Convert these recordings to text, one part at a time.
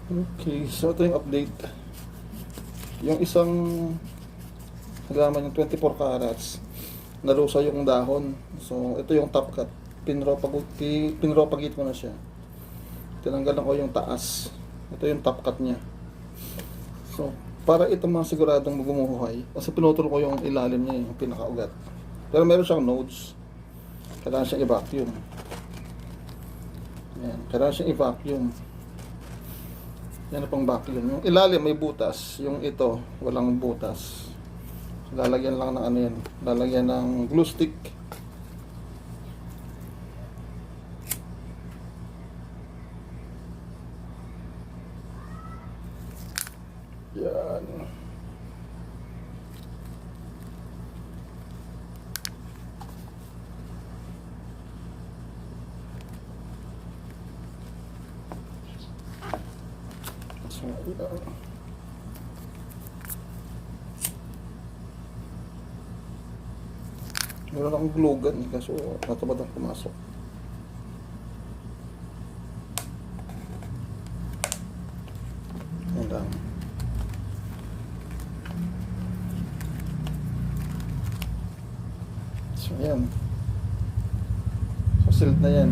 Okay, so ito yung update. Yung isang halaman yung 24 carats, nalusa yung dahon. So ito yung top cut. Pinropagate ko na siya. Tinanggalan ko yung taas. Ito yung top cut niya. So para ito mga siguradong gumuhuhay, kasi pinutol ko yung ilalim niya, yung pinakaugat. Pero meron siyang nodes. Kailangan siyang i-vacuum. Yan, kailangan siyang i-vacuum. Yan na pang vacuum. Yung ilalim may butas, yung ito walang butas. Lalagyan lang ng ano yan, lalagyan ng glue stick. Yan. So, yan. Meron akong glue gun kaso natamad ang pumasok. Yan lang. So yan. So sealed na yan.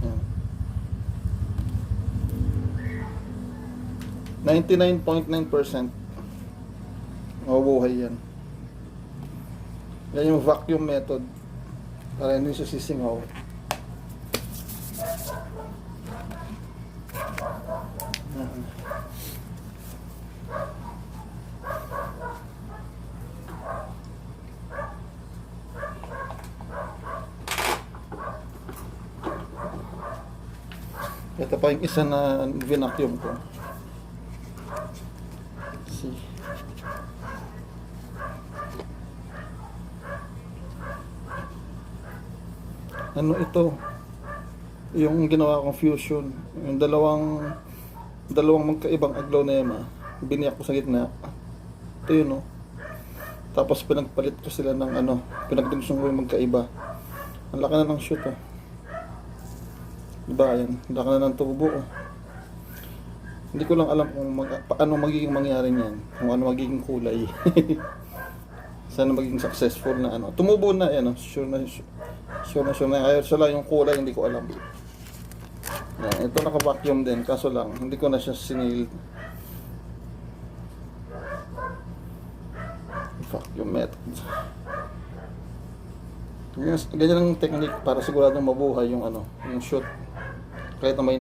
Yan. 99.9% mabubuhay yan. Yan yung vacuum method para hindi siya sisingaw. Yan. Ito pa yung isa na vinacuum ko. See. Ano ito? Yung ginawa kong fusion. Yung dalawang magkaibang aglonema. Biniyak ko sa gitna. Ito yun, no? Tapos pinagpalit ko sila ng ano. Pinagdingsyon ko yung magkaiba. Ang laki na ng shoot, oh. Diba yan? Ang laki na ng tubo, oh. Hindi ko lang alam kung paano magiging mangyari niyan. Kung ano magiging kulay. Sana magiging successful na ano. Tumubo na yan, oh. Sure na. Kaya sila yung kulay, hindi ko alam. Yan, ito naka-vacuum din. Kaso lang, hindi ko na siya sinil. Vacuum method. Ganyan ang technique para siguradong mabuhay yung ano, yung shoot. Kahit na may